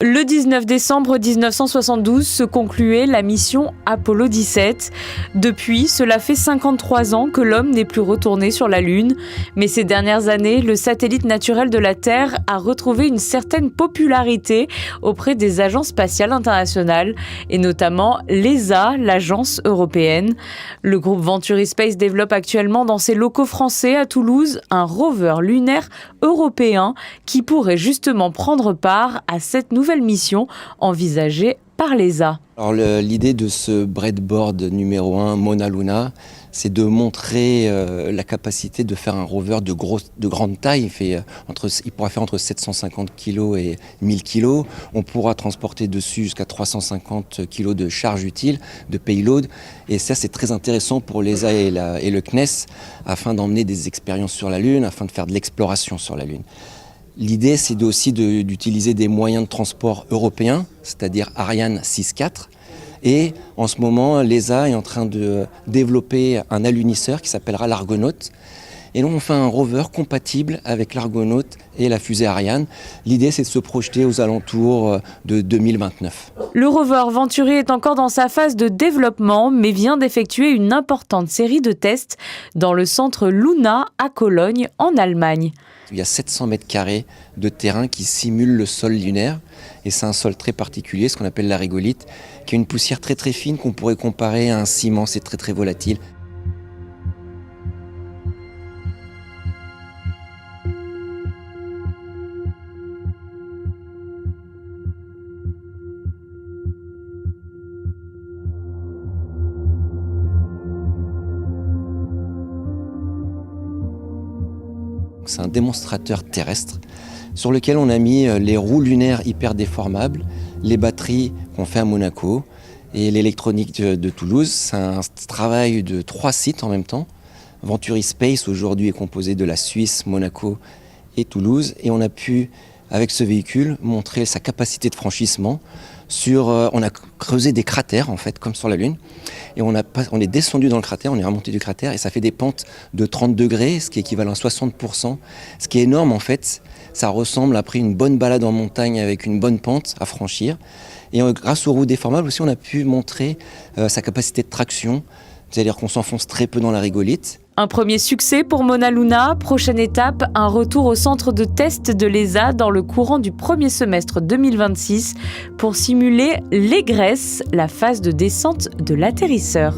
Le 19 décembre 1972 se concluait la mission Apollo 17. Depuis, cela fait 53 ans que l'homme n'est plus retourné sur la Lune. Mais ces dernières années, le satellite naturel de la Terre a retrouvé une certaine popularité auprès des agences spatiales internationales, et notamment l'ESA, l'agence européenne. Le groupe Venturi Space développe actuellement dans ses locaux français à Toulouse un rover lunaire européen qui pourrait justement prendre part à cette nouvelle mission envisagée par l'ESA. Alors l'idée de ce breadboard numéro 1, Mauna Luna, c'est de montrer la capacité de faire un rover de grande taille. Il pourra faire entre 750 kg et 1000 kg. On pourra transporter dessus jusqu'à 350 kg de charge utile, de payload. Et ça, c'est très intéressant pour l'ESA et le CNES, afin d'emmener des expériences sur la Lune, afin de faire de l'exploration sur la Lune. L'idée, c'est aussi d'utiliser des moyens de transport européens, c'est-à-dire Ariane 6.4. Et en ce moment, l'ESA est en train de développer un alunisseur qui s'appellera l'Argonaut. Et donc, on fait un rover compatible avec l'Argonaut et la fusée Ariane. L'idée, c'est de se projeter aux alentours de 2029. Le rover Venturi est encore dans sa phase de développement, mais vient d'effectuer une importante série de tests dans le centre Luna à Cologne, en Allemagne. Il y a 700 mètres carrés de terrain qui simule le sol lunaire. Et c'est un sol très particulier, ce qu'on appelle la régolithe, qui est une poussière très très fine qu'on pourrait comparer à un ciment, c'est très très volatile. C'est un démonstrateur terrestre sur lequel on a mis les roues lunaires hyper déformables, les batteries qu'on fait à Monaco et l'électronique de Toulouse. C'est un travail de 3 sites en même temps. Venturi Space aujourd'hui est composé de la Suisse, Monaco et Toulouse. Et on a pu, avec ce véhicule, montrer sa capacité de franchissement. On a creusé des cratères, en fait, comme sur la Lune. Et on est descendu dans le cratère, on est remonté du cratère, et ça fait des pentes de 30 degrés, ce qui est équivalent à 60%. Ce qui est énorme, en fait. Ça ressemble, après une bonne balade en montagne avec une bonne pente à franchir. Et grâce aux roues déformables aussi, on a pu montrer sa capacité de traction. C'est-à-dire qu'on s'enfonce très peu dans la régolithe. Un premier succès pour Mauna Luna. Prochaine étape, un retour au centre de test de l'ESA dans le courant du premier semestre 2026 pour simuler l'égresse, la phase de descente de l'atterrisseur.